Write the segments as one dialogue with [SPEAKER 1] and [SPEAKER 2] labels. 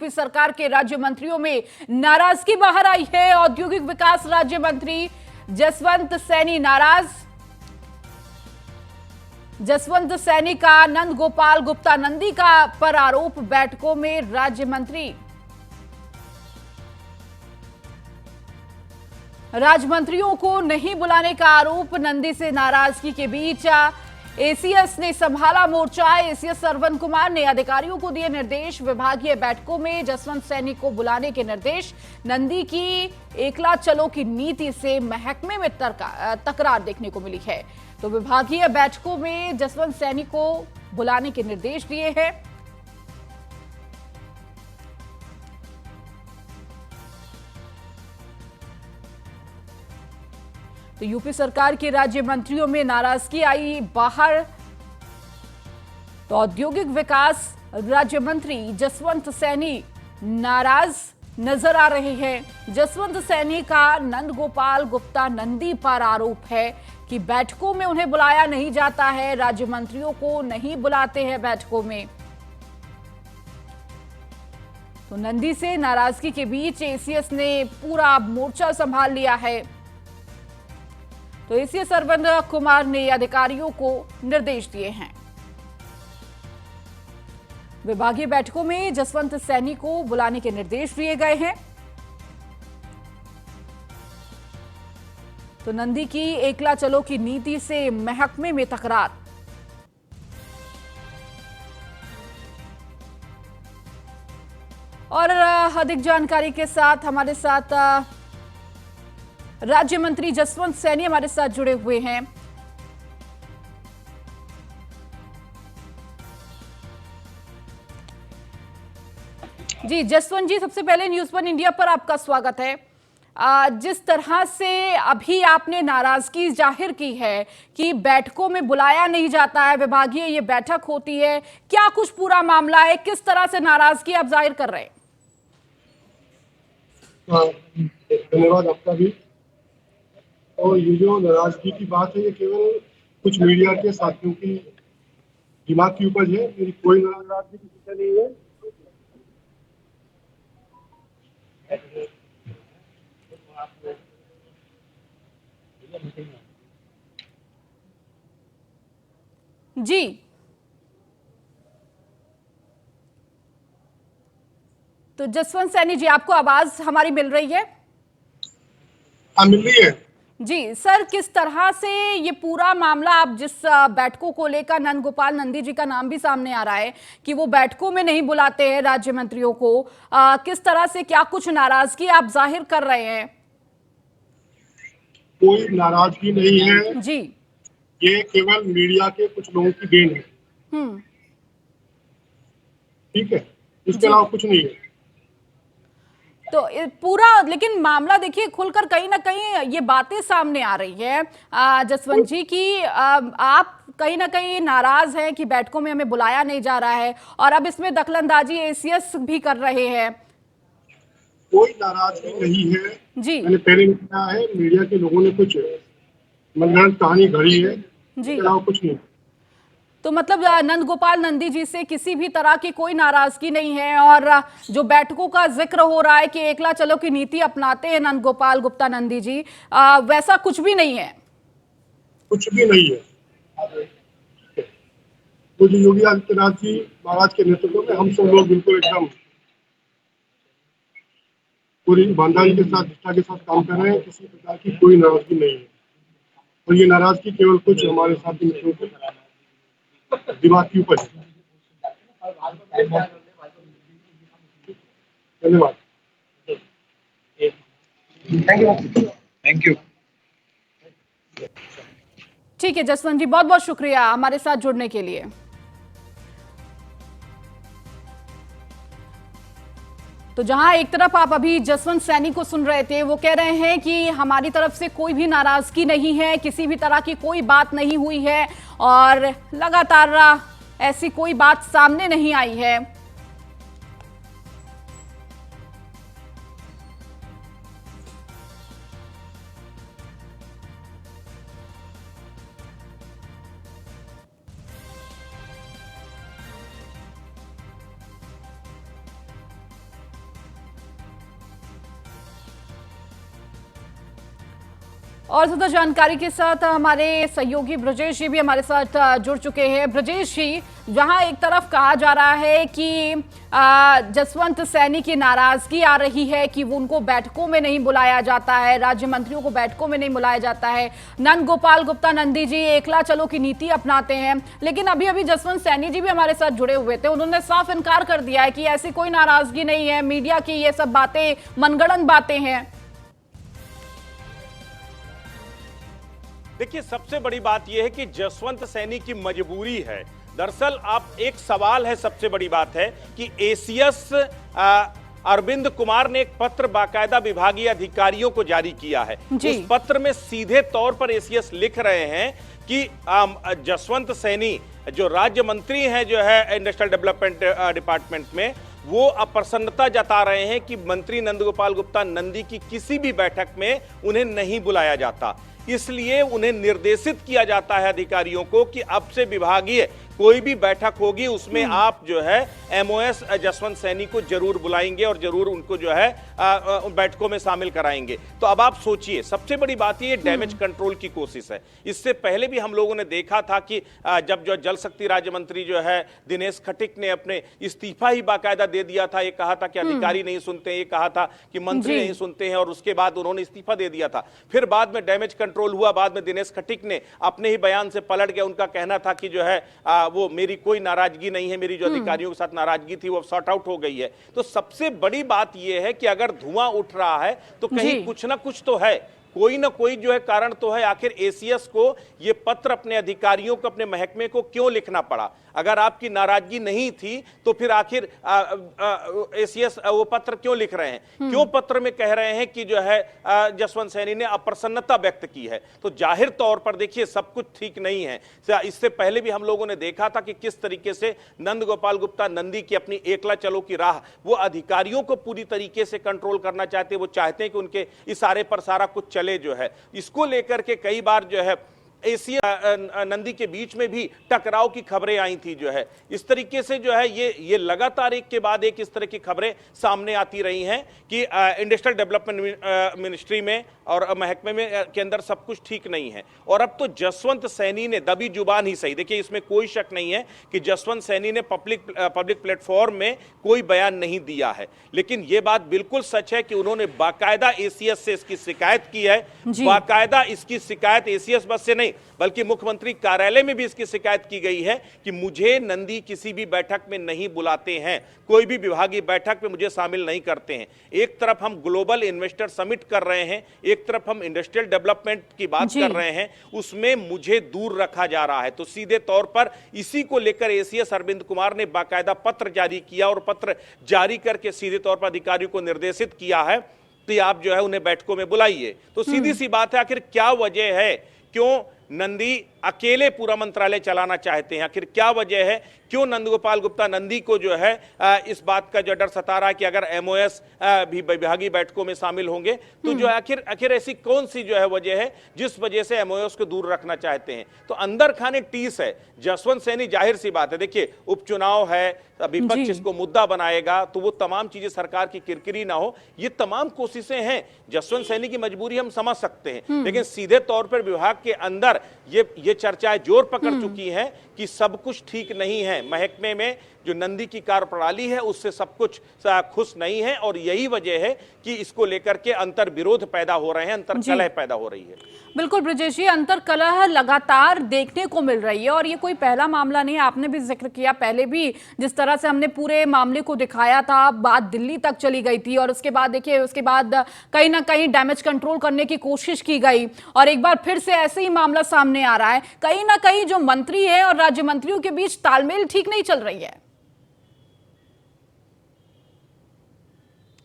[SPEAKER 1] UP सरकार के राज्य मंत्रियों में नाराजगी बाहर आई है। औद्योगिक विकास राज्य मंत्री जसवंत सैनी नाराज। जसवंत सैनी का नंद गोपाल गुप्ता नंदी का पर आरोप, बैठकों में राज्य मंत्री। राज्यमंत्रियों को नहीं बुलाने का आरोप, नंदी से नाराजगी के बीच एसीएस ने संभाला मोर्चा। एसीएस सरवन कुमार ने अधिकारियों को दिए निर्देश, विभागीय बैठकों में जसवंत सैनी को बुलाने के निर्देश। नंदी की एकला चलो की नीति से महकमे में तकरार देखने को मिली है, तो विभागीय बैठकों में जसवंत सैनी को बुलाने के निर्देश दिए हैं। तो यूपी सरकार के राज्य मंत्रियों में नाराजगी आई बाहर। तो औद्योगिक विकास राज्य मंत्री जसवंत सैनी नाराज नजर आ रहे हैं। जसवंत सैनी का नंद गोपाल गुप्ता नंदी पर आरोप है कि बैठकों में उन्हें बुलाया नहीं जाता है, राज्य मंत्रियों को नहीं बुलाते हैं बैठकों में। तो नंदी से नाराजगी के बीच एसीएस ने पूरा मोर्चा संभाल लिया है। तो एसीएस सरवन कुमार ने अधिकारियों को निर्देश दिए हैं। विभागीय बैठकों में जसवंत सैनी को बुलाने के निर्देश दिए गए हैं। तो नंदी की एकला चलो की नीति से महकमे में तकरार। और अधिक जानकारी के साथ हमारे साथ राज्य मंत्री जसवंत सैनी हमारे साथ जुड़े हुए हैं। जी जसवंत जी, सबसे पहले न्यूज़ वन इंडिया पर आपका स्वागत है। जिस तरह से अभी आपने नाराजगी जाहिर की है कि बैठकों में बुलाया नहीं जाता है, विभागीय ये बैठक होती है, क्या कुछ पूरा मामला है, किस तरह से नाराजगी आप जाहिर कर रहे हैं?
[SPEAKER 2] धन्यवाद आपका भी। और ये जो नाराजगी की बात है, ये केवल कुछ मीडिया के साथियों की दिमाग की उपज है, मेरी कोई नाराजगी किसी से नहीं है।
[SPEAKER 1] जी तो जसवंत सैनी जी, आपको आवाज हमारी मिल रही है?
[SPEAKER 2] हाँ, मिल रही है
[SPEAKER 1] जी सर, किस तरह से ये पूरा मामला, आप जिस बैठकों को लेकर नंद गोपाल नंदी जी का नाम भी सामने आ रहा है कि वो बैठकों में नहीं बुलाते हैं राज्य मंत्रियों को, किस तरह से क्या कुछ नाराजगी आप जाहिर कर रहे हैं?
[SPEAKER 2] कोई नाराजगी नहीं है
[SPEAKER 1] जी।
[SPEAKER 2] ये केवल मीडिया के कुछ लोगों की देन है। ठीक है, इसके अलावा कुछ नहीं है।
[SPEAKER 1] तो पूरा लेकिन मामला देखिए खुलकर कहीं ना कहीं ये बातें सामने आ रही है जसवंत जी की आप कहीं ना कहीं नाराज हैं कि बैठकों में हमें बुलाया नहीं जा रहा है, और अब इसमें दखलंदाजी एसीएस भी कर रहे हैं।
[SPEAKER 2] कोई नाराजगी नहीं है
[SPEAKER 1] जी।
[SPEAKER 2] मैंने पहले भी कहा है, मीडिया के लोगों ने कुछ मनगढ़ंत कहानी गढ़ी है, इसके अलावा कुछ नहीं।
[SPEAKER 1] तो मतलब नंद गोपाल नंदी जी से किसी भी तरह की कोई नाराजगी नहीं है, और जो बैठकों का जिक्र हो रहा है कि एकला चलो की नीति अपनाते हैं नंद गोपाल गुप्ता नंदी जी, वैसा कुछ भी नहीं है?
[SPEAKER 2] कुछ भी नहीं है। तो जो योगी आदित्यनाथ जी महाराज के नेतृत्व में हम सब लोग बिल्कुल एकदम पूरी ईमानदारी के साथ, निष्ठा के साथ काम कर रहे हैं। किसी प्रकार की कोई नाराजगी नहीं है, और ये नाराजगी केवल कुछ हमारे साथी मित्रों के दिमाग की उपज है। धन्यवाद। Thank you.
[SPEAKER 1] ठीक है जसवंत जी, बहुत बहुत शुक्रिया हमारे साथ जुड़ने के लिए। तो जहां एक तरफ आप अभी जसवंत सैनी को सुन रहे थे, वो कह रहे हैं कि हमारी तरफ से कोई भी नाराजगी नहीं है, किसी भी तरह की कोई बात नहीं हुई है, और लगातार ऐसी कोई बात सामने नहीं आई है। और ज्यादा जानकारी के साथ हमारे सहयोगी ब्रजेश जी भी हमारे साथ जुड़ चुके हैं। ब्रजेश जी, जहां एक तरफ कहा जा रहा है कि जसवंत सैनी की नाराजगी आ रही है कि वो उनको बैठकों में नहीं बुलाया जाता है, राज्य मंत्रियों को बैठकों में नहीं बुलाया जाता है, नंद गोपाल गुप्ता नंदी जी एकला चलो की नीति अपनाते हैं, लेकिन अभी अभी जसवंत सैनी जी भी हमारे साथ जुड़े हुए थे, उन्होंने साफ इनकार कर दिया है कि ऐसी कोई नाराजगी नहीं है, मीडिया की ये सब बातें मनगढ़ंत बातें हैं।
[SPEAKER 3] देखिए, सबसे बड़ी बात यह है कि जसवंत सैनी की मजबूरी है। दरअसल आप एक सवाल है, सबसे बड़ी बात है कि एसीएस अरविंद कुमार ने एक पत्र बाकायदा विभागीय अधिकारियों को जारी किया है। उस पत्र में सीधे तौर पर एसीएस लिख रहे हैं कि जसवंत सैनी जो राज्य मंत्री हैं जो है इंडस्ट्रियल डेवलपमेंट डिपार्टमेंट में, वो अप्रसन्नता जता रहे हैं कि मंत्री नंदगोपाल गुप्ता नंदी की किसी भी बैठक में उन्हें नहीं बुलाया जाता, इसलिए उन्हें निर्देशित किया जाता है अधिकारियों को कि अब से विभागीय कोई भी बैठक होगी उसमें आप जो है एमओएस जसवंत सैनी को जरूर बुलाएंगे और जरूर उनको जो है बैठकों में शामिल कराएंगे। तो अब आप सोचिए, सबसे बड़ी बात ये डैमेज कंट्रोल की कोशिश है। इससे पहले भी हम लोगों ने देखा था कि जब जो जल शक्ति राज्य मंत्री जो है दिनेश खटिक ने अपने इस्तीफा ही बाकायदा दे दिया था, ये कहा था कि अधिकारी नहीं सुनते, ये कहा था कि मंत्री नहीं सुनते हैं, और उसके बाद उन्होंने इस्तीफा दे दिया था। फिर बाद में डैमेज कंट्रोल हुआ, बाद में दिनेश खटिक ने अपने ही बयान से पलट गया। उनका कहना था कि जो है वो मेरी कोई नाराजगी नहीं है, मेरी जो अधिकारियों के साथ नाराजगी थी वो सॉर्ट आउट हो गई है। तो सबसे बड़ी बात यह है कि अगर धुआं उठ रहा है तो कहीं कुछ ना कुछ तो है, कोई ना कोई जो है कारण तो है। आखिर एसीएस को ये पत्र अपने अधिकारियों को, अपने महकमे को क्यों लिखना पड़ा? अगर आपकी नाराजगी नहीं थी तो फिर आखिर एसीएस वो पत्र क्यों लिख रहे हैं? क्यों पत्र में कह रहे हैं कि जो है जसवंत सैनी ने अप्रसन्नता व्यक्त की है? तो जाहिर तौर पर देखिए सब कुछ ठीक नहीं है। इससे पहले भी हम लोगों ने देखा था कि किस तरीके से नंद गोपाल गुप्ता नंदी की अपनी एकला चलो की राह, वो अधिकारियों को पूरी तरीके से कंट्रोल करना चाहते हैं। वो चाहते हैं कि उनके इशारे पर सारा कुछ चले जो है। इसको लेकर के कई बार जो है एसीएस नंदी के बीच में भी टकराव की खबरें आई थी जो है। इस तरीके से जो है ये लगातार एक के बाद एक इस तरह की खबरें सामने आती रही हैं कि इंडस्ट्रियल डेवलपमेंट मिनिस्ट्री में और महकमे में के अंदर सब कुछ ठीक नहीं है। और अब तो जसवंत सैनी ने दबी जुबान ही सही, देखिए इसमें कोई शक नहीं है कि जसवंत सैनी ने पब्लिक प्लेटफॉर्म में कोई बयान नहीं दिया है, लेकिन यह बात बिल्कुल सच है कि उन्होंने बाकायदा एसीएस से इसकी शिकायत की है। बाकायदा इसकी शिकायत एसीएस बस से नहीं बल्कि मुख्यमंत्री कार्यालय में भी इसकी शिकायत की गई है कि मुझे नंदी किसी भी बैठक में नहीं बुलाते हैं, कोई भी विभागीय बैठक में मुझे शामिल नहीं करते हैं। एक तरफ हम ग्लोबल इन्वेस्टर समिट कर रहे हैं, एक तरफ हम इंडस्ट्रियल डेवलपमेंट की बात कर रहे हैं, उसमें मुझे दूर रखा जा रहा है। तो सीधे तौर पर इसी को लेकर एसीएस अरविंद कुमार ने बाकायदा पत्र जारी किया और पत्र जारी करके सीधे तौर पर अधिकारियों को निर्देशित किया है कि आप जो है उन्हें बैठकों में बुलाइए। तो सीधी सी बात है, आखिर क्या वजह है, क्यों नंदी अकेले पूरा मंत्रालय चलाना चाहते हैं? आखिर क्या वजह है, क्यों नंदगोपाल गुप्ता नंदी को जो है इस बात का जो डर सता रहा है कि अगर एमओएस भी विभागीय बैठकों में शामिल होंगे तो जो आखिर ऐसी कौन सी जो है वजह है जिस वजह से एमओएस को दूर रखना चाहते हैं? तो अंदर खाने टीस है जसवंत सैनी। जाहिर सी बात है, देखिए उपचुनाव है, विपक्ष इसको मुद्दा बनाएगा तो वो तमाम चीजें सरकार की किरकिरी ना हो, ये तमाम कोशिशें हैं। जसवंत सैनी की मजबूरी हम समझ सकते हैं, लेकिन सीधे तौर पर विभाग के अंदर ये चर्चाएं जोर पकड़ चुकी हैं कि सब कुछ ठीक नहीं है। महकमे में जो नंदी की कार्यप्रणाली है उससे सब कुछ खुश नहीं है, और यही वजह है कि इसको लेकर के अंतर विरोध पैदा हो रहे हैं, अंतर कलह पैदा हो रही है।
[SPEAKER 1] बिल्कुल ब्रजेश जी, अंतर कलह लगातार देखने को मिल रही है और ये कोई पहला मामला नहीं है। आपने भी जिक्र किया, पहले भी जिस तरह से हमने पूरे मामले को दिखाया था, बात दिल्ली तक चली गई थी और उसके बाद देखिए उसके बाद कहीं ना कहीं डैमेज कंट्रोल करने की कोशिश की गई और एक बार फिर से ऐसे ही मामला सामने आ रहा है। कहीं ना कहीं जो मंत्री है और राज्य मंत्रियों के बीच तालमेल ठीक नहीं चल रही है।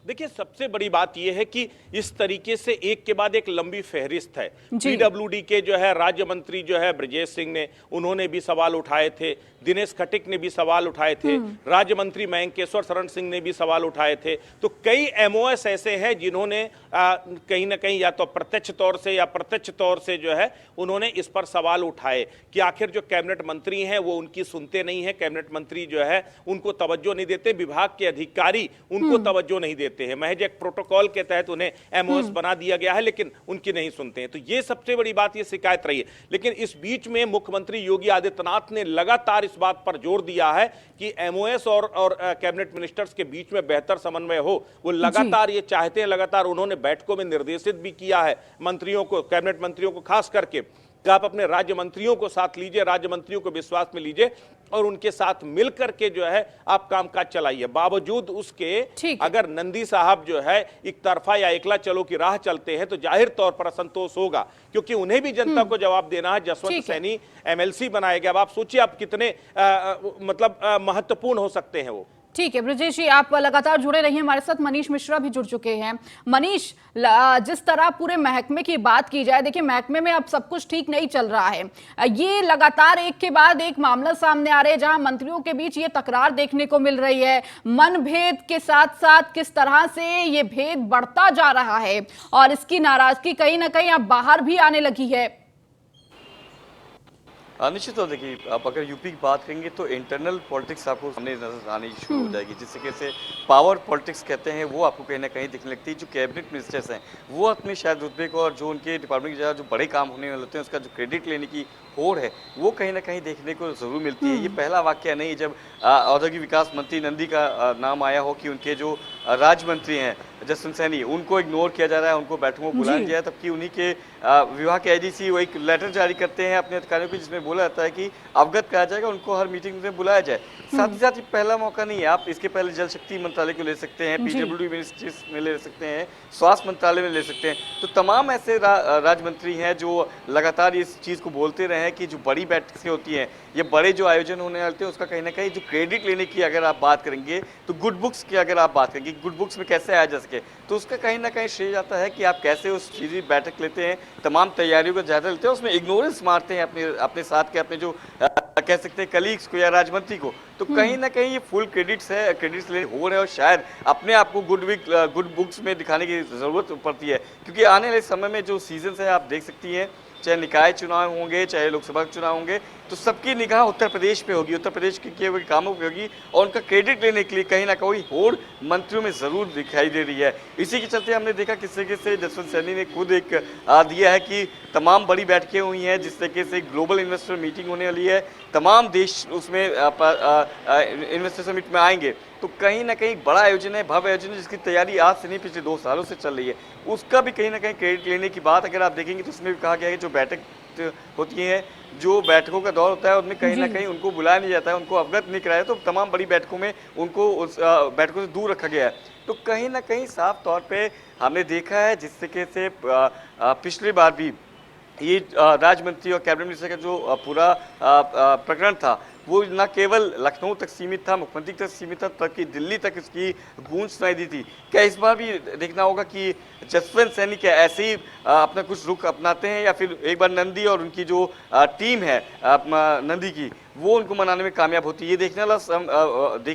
[SPEAKER 3] देखिए सबसे बड़ी बात यह है कि इस तरीके से एक के बाद एक लंबी फहरिस्त है। पीडब्ल्यूडी के जो है राज्य मंत्री जो है ब्रजेश सिंह ने, उन्होंने भी सवाल उठाए थे। दिनेश खटिक ने भी सवाल उठाए थे, राज्य मंत्री मयंकेश्वर शरण सिंह ने भी सवाल उठाए थे। तो कई एमओएस ऐसे हैं जिन्होंने कहीं ना कहीं या तो प्रत्यक्ष तौर से या प्रत्यक्ष तौर से जो है उन्होंने इस पर सवाल उठाए कि आखिर जो कैबिनेट मंत्री हैं वो उनकी सुनते नहीं है, कैबिनेट मंत्री जो है उनको तवज्जो नहीं देते, विभाग के अधिकारी उनको तवज्जो नहीं देते हैं, महज एक प्रोटोकॉल के तहत उन्हें एमओएस बना दिया गया है लेकिन उनकी नहीं सुनते हैं। तो ये सबसे बड़ी बात, ये शिकायत रही है। लेकिन इस बीच में मुख्यमंत्री योगी आदित्यनाथ ने लगातार इस बात पर जोर दिया है कि एमओएस और कैबिनेट मिनिस्टर्स के बीच में बेहतर समन्वय हो। वो लगातार ये चाहते हैं, लगातार उन्होंने बैठकों में निर्देशित भी किया है मंत्रियों को, कैबिनेट मंत्रियों को खास करके, कि आप अपने राज्य मंत्रियों को साथ लीजिए, राज्य मंत्रियों को विश्वास में लीजिए और उनके साथ मिलकर के जो है आप कामकाज चलाइए। बावजूद उसके अगर नंदी साहब जो है एक तरफा या एकला चलो की राह चलते हैं तो जाहिर तौर पर असंतोष होगा, क्योंकि उन्हें भी जनता को जवाब देना है। जसवंत सैनी एमएलसी बनाए गए, अब आप सोचिए आप कितने मतलब महत्वपूर्ण हो सकते हैं वो।
[SPEAKER 1] ठीक है ब्रजेश जी, आप लगातार जुड़े रहिए हमारे साथ। मनीष मिश्रा भी जुड़ चुके हैं। मनीष, जिस तरह पूरे महकमे की बात की जाए, देखिए महकमे में अब सब कुछ ठीक नहीं चल रहा है। ये लगातार एक के बाद एक मामला सामने आ रहे हैं जहां मंत्रियों के बीच ये तकरार देखने को मिल रही है। मनभेद के साथ साथ किस तरह से ये भेद बढ़ता जा रहा है और इसकी नाराजगी कहीं ना कहीं अब बाहर भी आने लगी है।
[SPEAKER 4] निश्चित तौर देखिए, आप अगर यूपी की बात करेंगे तो इंटरनल पॉलिटिक्स आपको सामने नजर आनी शुरू हो जाएगी, जिससे कैसे पावर पॉलिटिक्स कहते हैं वो आपको कहीं ना कहीं दिखने लगती है। जो कैबिनेट मिनिस्टर्स हैं वो अपने शायद रुतबे को और जो उनके डिपार्टमेंट की जो बड़े काम होने वाले होते हैं उसका जो क्रेडिट लेने की होड़ है वो कहीं ना कहीं देखने को जरूर मिलती है। ये पहला वाकया नहीं जब औद्योगिक विकास मंत्री नंदी का नाम आया हो कि उनके जो राज्य मंत्री हैं जसवंत सैनी, उनको इग्नोर किया जा रहा है, उनको बैठकों में बुलाया गया है, तबकि उन्हीं के विभाग के आईजीसी वो एक लेटर जारी करते हैं अपने अधिकारियों को जिसमें बोला जाता है कि अवगत करा जाएगा, उनको हर मीटिंग में बुलाया जाए। साथ ही साथ ये पहला मौका नहीं है, आप इसके पहले जल शक्ति मंत्रालय को ले सकते हैं, पीडब्ल्यूडी मिनिस्ट्रीज में ले सकते हैं, स्वास्थ्य मंत्रालय में ले सकते हैं। तो तमाम ऐसे राज्य मंत्री हैं जो लगातार इस चीज़ को बोलते रहे हैं कि जो बड़ी बैठकें होती हैं, ये बड़े जो आयोजन होने वाले हैं उसका कहीं ना कहीं जो क्रेडिट लेने की अगर आप बात करेंगे तो गुड बुक्स की अगर आप बात करेंगे गुड बुक्स में कैसे आया जा सके, तो उसका कहीं ना कहीं श्रेय जाता है कि आप कैसे उस चीज़ की बैठक लेते हैं, तमाम तैयारियों का जायजा लेते हैं, उसमें इग्नोरेंस मारते हैं अपने साथ के अपने जो कह सकते हैं कलीग्स को या राज्यमंत्री को। तो कहीं ना कहीं ये फुल क्रेडिट्स लेने हो रहे हैं और शायद अपने आप को गुड बुक्स में दिखाने की ज़रूरत पड़ती है, क्योंकि आने वाले समय में जो सीजन है आप देख सकती हैं, चाहे निकाय चुनाव होंगे चाहे लोकसभा चुनाव होंगे, तो सबकी निगाह उत्तर प्रदेश पे होगी, उत्तर प्रदेश के किए हुए कामों पे होगी और उनका क्रेडिट लेने के लिए कहीं ना कहीं होड़ मंत्रियों में जरूर दिखाई दे रही है। इसी के चलते हमने देखा किस तरीके से जसवंत सैनी ने खुद एक दिया है कि तमाम बड़ी बैठकें हुई हैं, जिस तरीके से ग्लोबल इन्वेस्टर मीटिंग होने वाली है, तमाम देश उसमें इन्वेस्टर समिट में आएंगे, तो कहीं ना कहीं बड़ा आयोजन है, भव्य आयोजन है, जिसकी तैयारी आज से नहीं पिछले 2 सालों से चल रही है। उसका भी कहीं ना कहीं क्रेडिट लेने की बात अगर आप देखेंगे तो उसमें भी कहा गया है कि जो बैठक होती है, जो बैठकों का दौर होता है उसमें कहीं ना कहीं उनको बुलाया नहीं जाता है, उनको अवगत नहीं कराया, तो तमाम बड़ी बैठकों में उनको उस बैठकों से दूर रखा गया है। तो कहीं ना कहीं साफ तौर पे हमने देखा है जिस तरीके से पिछली बार भी ये राज्य मंत्री और कैबिनेट मिनिस्टर का जो पूरा प्रकरण था वो न केवल लखनऊ तक सीमित था, मुख्यमंत्री तक सीमित था, बल्कि दिल्ली तक इसकी गूंज सुनाई दी थी। क्या इस बार भी देखना होगा कि जसवंत सैनी क्या ऐसे ही अपना कुछ रुख अपनाते हैं या फिर एक बार नंदी और उनकी जो टीम है नंदी की वो उनको मनाने में कामयाब होती है, ये देखने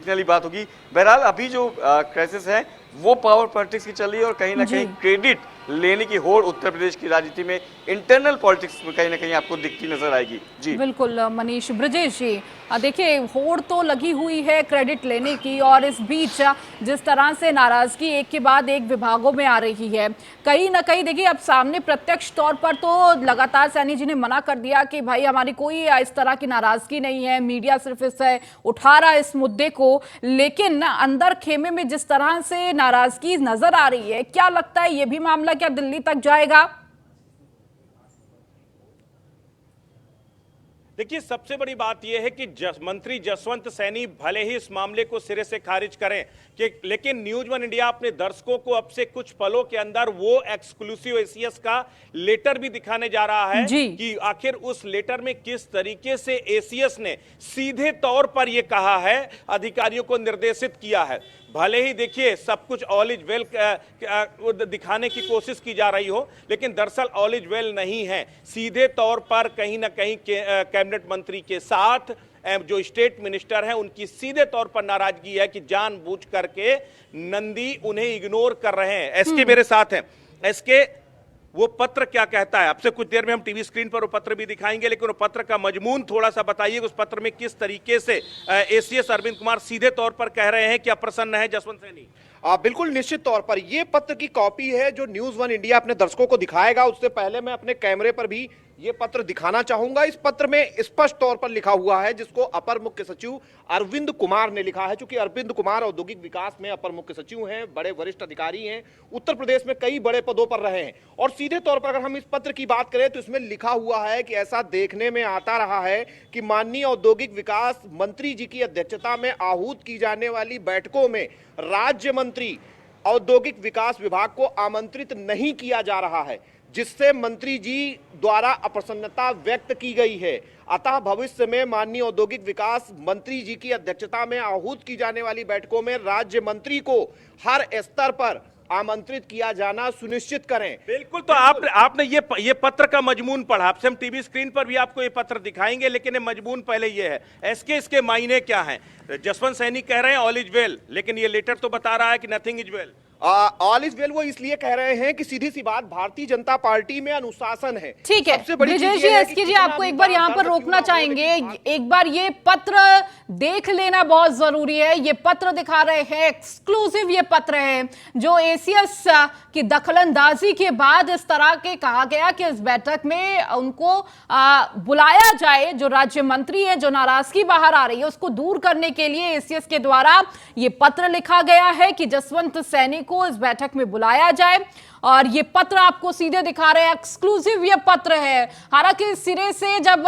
[SPEAKER 4] वाली बात होगी। बहरहाल अभी जो क्राइसिस है वो पावर पॉलिटिक्स की चल रही है और कहीं ना कहीं क्रेडिट लेने की होड़ उत्तर प्रदेश की राजनीति में इंटरनल पॉलिटिक्स में कहीं ना कहीं आपको दिखती नजर आएगी। जी
[SPEAKER 1] बिल्कुल मनीष। ब्रजेश जी, देखिए होड़ तो लगी हुई है क्रेडिट लेने की, और इस बीच जिस तरह से नाराजगी एक के बाद एक विभागों में आ रही है, कहीं ना कहीं देखिए अब सामने प्रत्यक्ष तौर पर तो लगातार सैनी जी ने मना कर दिया कि भाई हमारी कोई इस तरह की नाराजगी नहीं है, मीडिया सिर्फ इसे उठा रहा है इस मुद्दे को, लेकिन अंदर खेमे में जिस तरह से नाराजगी नजर आ रही है, क्या लगता है ये भी मामला क्या दिल्ली तक जाएगा?
[SPEAKER 3] देखिए सबसे बड़ी बात यह है कि मंत्री जसवंत सैनी भले ही इस मामले को सिरे से खारिज करें लेकिन न्यूज वन इंडिया अपने दर्शकों को अब से कुछ पलों के अंदर वो एक्सक्लूसिव एसीएस का लेटर भी दिखाने जा रहा है कि आखिर उस लेटर में किस तरीके से एसीएस ने सीधे तौर पर यह कहा है, अधिकारियों को निर्देशित किया है। भले ही देखिए सब कुछ ऑल इज वेल दिखाने की कोशिश की जा रही हो, लेकिन दरअसल ऑल इज वेल नहीं है। सीधे तौर पर कहीं ना कहीं कैबिनेट मंत्री के साथ जो स्टेट मिनिस्टर हैं उनकी सीधे तौर पर नाराजगी है कि जानबूझ करके नंदी उन्हें इग्नोर कर रहे हैं। एसके मेरे साथ हैं। एसके, वो पत्र क्या कहता है? आपसे कुछ देर में हम टीवी स्क्रीन पर वो पत्र भी दिखाएंगे, लेकिन वो पत्र का मजमून थोड़ा सा बताइए। उस पत्र में किस तरीके से एसीएस अरविंद कुमार सीधे तौर पर कह रहे हैं कि अप्रसन्न है जसवंत सैनी?
[SPEAKER 5] बिल्कुल निश्चित तौर पर ये पत्र की कॉपी है जो न्यूज़ वन इंडिया अपने दर्शकों को दिखाएगा। उससे पहले मैं अपने कैमरे पर भी ये पत्र दिखाना चाहूंगा। इस पत्र में स्पष्ट तौर पर लिखा हुआ है, जिसको अपर मुख्य सचिव अरविंद कुमार ने लिखा है। चूंकि अरविंद कुमार औद्योगिक विकास में अपर मुख्य सचिव हैं, बड़े वरिष्ठ अधिकारी हैं, उत्तर प्रदेश में कई बड़े पदों पर रहे हैं। और सीधे तौर पर अगर हम इस पत्र की बात करें तो इसमें लिखा हुआ है कि ऐसा देखने में आता रहा है कि माननीय औद्योगिक विकास मंत्री जी की अध्यक्षता में आहूत की जाने वाली बैठकों में राज्य मंत्री औद्योगिक विकास विभाग को आमंत्रित नहीं किया जा रहा है, जिससे मंत्री जी द्वारा अप्रसन्नता व्यक्त की गई है। अतः भविष्य में माननीय औद्योगिक विकास मंत्री जी की अध्यक्षता में आहूत की जाने वाली बैठकों में राज्य मंत्री को हर स्तर पर आमंत्रित किया जाना सुनिश्चित करें।
[SPEAKER 3] बिल्कुल। तो आपने ये पत्र का मजमून पढ़ा। आपसे हम टीवी स्क्रीन पर भी आपको ये पत्र दिखाएंगे, लेकिन ये मजमून पहले ये है। इसके मायने क्या हैं? जसवंत सैनी कह रहे हैं ऑल इज वेल, लेकिन ये लेटर तो बता रहा है कि nothing is well.
[SPEAKER 5] All is well वो इसलिए कह रहे हैं कि सीधी सी बात, भारतीय जनता पार्टी में अनुशासन है।
[SPEAKER 1] ठीक है ब्रिजेश जी, एसके जी आपको एक बार यहाँ पर रोकना चाहेंगे। एक बार ये पत्र देख लेना बहुत जरूरी है। ये पत्र दिखा रहे हैं, एक्सक्लूसिव ये पत्र है, जो एसीएस की दखलंदाजी के बाद इस तरह के कहा गया कि इस बैठक में उनको बुलाया जाए। जो राज्य मंत्री है, जो नाराजगी बाहर आ रही है, उसको दूर करने के लिए एसीएस के द्वारा ये पत्र लिखा गया है कि जसवंत सैनी को इस बैठक में बुलाया जाए। और ये पत्र आपको सीधे दिखा रहे हैं, एक्सक्लूसिव ये पत्र है। हालांकि सिरे से जब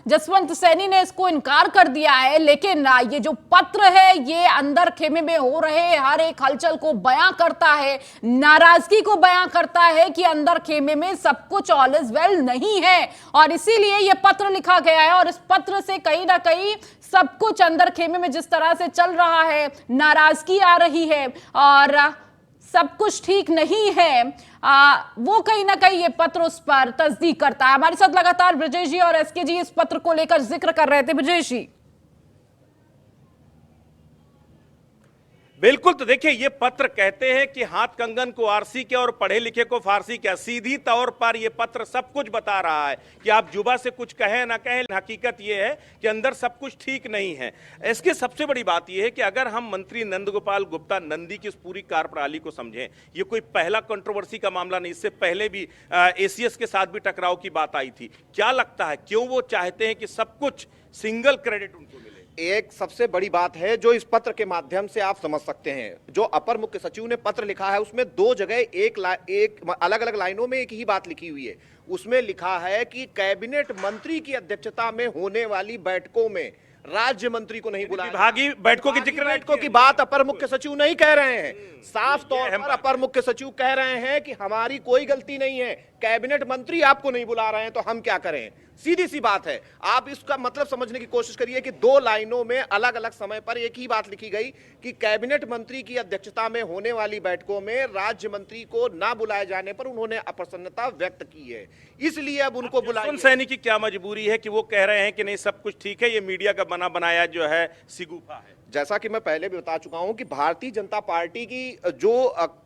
[SPEAKER 1] जसवंत सैनी ने इसको इनकार कर दिया है, लेकिन ये जो पत्र है ये अंदर खेमे में हो रहे हर एक हलचल को बयां करता है, नाराजगी को बयां करता है कि अंदर खेमे में सब कुछ ऑल इज वेल नहीं है। और इसीलिए ये पत्र लिखा गया है। और इस पत्र से कहीं ना कहीं सब कुछ अंदर खेमे में जिस तरह से चल रहा है, नाराजगी आ रही है और सब कुछ ठीक नहीं है, वो कहीं ना कहीं ये पत्र उस पर तस्दीक करता है। हमारे साथ लगातार ब्रिजेश जी और एसके जी इस पत्र को लेकर जिक्र कर रहे थे। ब्रिजेश जी,
[SPEAKER 3] बिल्कुल। तो देखिए, ये पत्र कहते हैं कि हाथ कंगन को आरसी क्या और पढ़े लिखे को फारसी क्या। सीधी तौर पर ये पत्र सब कुछ बता रहा है कि आप जुबा से कुछ कहें ना कहें, हकीकत ये है कि अंदर सब कुछ ठीक नहीं है। इसकी सबसे बड़ी बात ये है कि अगर हम मंत्री नंदगोपाल गुप्ता नंदी की इस पूरी कार्यप्रणाली को समझें, ये कोई पहला कंट्रोवर्सी का मामला नहीं। इससे पहले भी एसीएस के साथ भी टकराव की बात आई थी। क्या लगता है क्यों वो चाहते हैं कि सब कुछ सिंगल क्रेडिट उनको मिले?
[SPEAKER 5] एक सबसे बड़ी बात है जो इस पत्र के माध्यम से आप समझ सकते हैं। जो अपर मुख्य सचिव ने पत्र लिखा है उसमें दो जगह एक अलग अलग लाइनों में एक ही बात लिखी हुई है। उसमें लिखा है कि कैबिनेट मंत्री की अध्यक्षता में होने वाली बैठकों में राज्य मंत्री को नहीं बुलाया।
[SPEAKER 3] विभागीय बैठकों की
[SPEAKER 5] बैठकों की बात अपर मुख्य सचिव नहीं कह रहे हैं। साफ तौर पर अपर मुख्य सचिव कह रहे हैं कि हमारी कोई गलती नहीं है, कैबिनेट मंत्री आपको नहीं बुला रहे हैं तो हम क्या करें। सीधी सी बात है। आप इसका मतलब समझने की कोशिश करिए कि दो लाइनों में अलग अलग समय पर एक ही बात लिखी गई कि कैबिनेट मंत्री की अध्यक्षता में होने वाली बैठकों में राज्य मंत्री को ना बुलाए जाने पर उन्होंने अप्रसन्नता व्यक्त की है, इसलिए अब उनको बुलाया।
[SPEAKER 3] सैनी की क्या मजबूरी है कि वो कह रहे हैं कि नहीं सब कुछ ठीक है, ये मीडिया का बना बनाया जो है सिगुफा है।
[SPEAKER 5] जैसा कि मैं पहले भी बता चुका हूं कि भारतीय जनता पार्टी की जो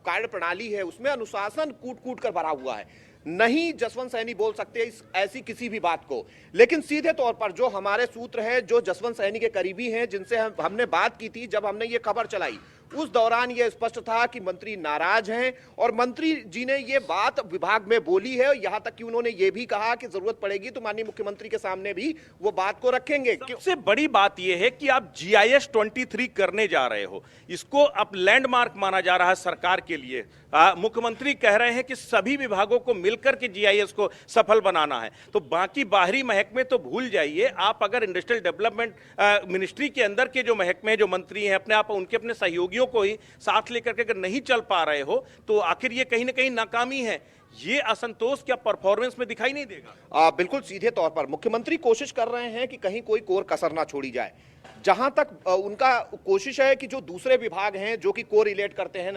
[SPEAKER 5] कार्य प्रणाली है उसमें अनुशासन कूट कूट कर भरा हुआ है। नहीं जसवंत सैनी बोल सकते ऐसी किसी भी बात को, लेकिन सीधे तौर पर जो हमारे सूत्र है, जो जसवंत सैनी के करीबी हैं, जिनसे हमने बात की थी जब हमने ये खबर चलाई, उस दौरान यह स्पष्ट था कि मंत्री नाराज हैं और मंत्री जी ने ये बात विभाग में बोली है। यहां तक कि उन्होंने ये भी कहा कि जरूरत पड़ेगी तो माननीय मुख्यमंत्री के सामने भी वो बात को रखेंगे।
[SPEAKER 3] सबसे बड़ी बात यह है कि आप GIS 23 करने जा रहे हो, इसको अब लैंडमार्क माना जा रहा है सरकार के लिए। मुख्यमंत्री कह रहे हैं कि सभी विभागों को मिलकर के GIS को सफल बनाना है, तो बाकी बाहरी महकमे तो भूल जाइए। आप अगर इंडस्ट्रियल डेवलपमेंट मिनिस्ट्री के अंदर के जो महकमे, जो मंत्री हैं, अपने आप उनके अपने सहयोगियों को ही साथ लेकर के अगर नहीं चल पा रहे हो तो आखिर ये कहीं ना कहीं नाकामी है। ये असंतोष क्या परफॉर्मेंस में दिखाई नहीं देगा?
[SPEAKER 5] बिल्कुल सीधे तौर पर मुख्यमंत्री कोशिश कर रहे हैं कि कहीं कोई कोर कसर ना छोड़ी जाए। जहां तक उनका कोशिश है कि जो दूसरे विभाग हैं जो कि को रिलेट करते हैं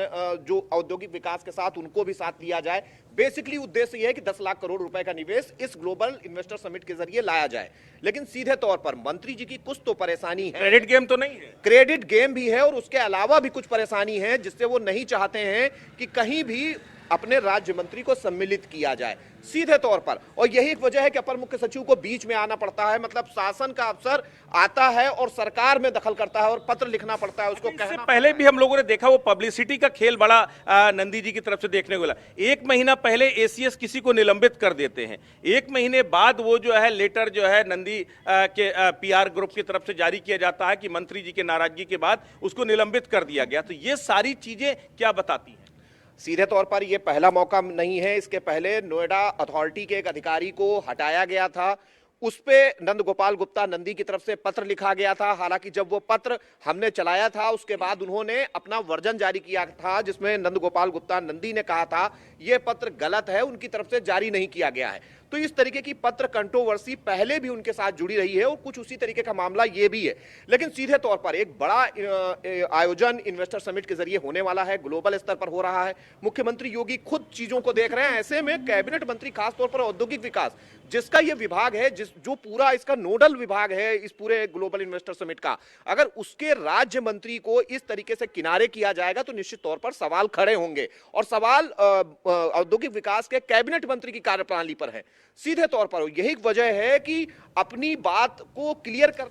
[SPEAKER 5] जो औद्योगिक विकास के साथ, उनको भी साथ लिया जाए। बेसिकली उद्देश्य यह है कि 10 लाख करोड़ रुपए का निवेश इस ग्लोबल इन्वेस्टर समिट के जरिए लाया जाए। लेकिन सीधे तौर पर मंत्री जी की कुछ तो परेशानी है,
[SPEAKER 3] क्रेडिट गेम तो नहीं है,
[SPEAKER 5] क्रेडिट गेम भी है और उसके अलावा भी कुछ परेशानी है जिससे वो नहीं चाहते हैं कि कहीं भी अपने राज्य मंत्री को सम्मिलित किया जाए सीधे तौर पर। और यही एक वजह है कि अपर मुख्य सचिव को बीच में आना पड़ता है, मतलब शासन का अफसर आता है और सरकार में दखल करता है और पत्र लिखना पड़ता है उसको।
[SPEAKER 3] इससे पहले भी हम लोगों ने देखा वो पब्लिसिटी का खेल बड़ा नंदी जी की तरफ से देखने को मिला। 1 महीना पहले एसीएस किसी को निलंबित कर देते हैं, 1 महीने बाद वो जो है लेटर जो है नंदी के पीआर ग्रुप की तरफ से जारी किया जाता है कि मंत्री जी के नाराजगी के बाद उसको निलंबित कर दिया गया। तो ये सारी चीजें क्या बताती हैं?
[SPEAKER 5] सीधे तौर पर यह पहला मौका नहीं है। इसके पहले नोएडा अथॉरिटी के एक अधिकारी को हटाया गया था, उस पे नंद गोपाल गुप्ता नंदी की तरफ से पत्र लिखा गया था। हालांकि जब वो पत्र हमने चलाया था उसके बाद उन्होंने अपना वर्जन जारी किया था जिसमें नंद गोपाल गुप्ता नंदी ने कहा था ये पत्र गलत है, उनकी तरफ से जारी नहीं किया गया है। तो इस तरीके की पत्र कंट्रोवर्सी पहले भी उनके साथ जुड़ी रही है और कुछ उसी तरीके का मामला ये भी है। लेकिन सीधे तौर पर एक बड़ा आयोजन इन्वेस्टर समिट के जरिए होने वाला है, ग्लोबल स्तर पर हो रहा है। मुख्यमंत्री योगी खुद चीजों को देख रहे हैं। ऐसे में कैबिनेट मंत्री खासतौर पर औद्योगिक विकास, जिसका यह विभाग है, जो पूरा इसका नोडल विभाग है इस पूरे ग्लोबल इन्वेस्टर समिट का, अगर उसके राज्य मंत्री को इस तरीके से किनारे किया जाएगा तो निश्चित तौर पर सवाल खड़े होंगे। और सवाल औद्योगिक विकास के कैबिनेट मंत्री की कार्यप्रणाली पर है सीधे तौर पर। यही वजह है कि अपनी बात को क्लियर कर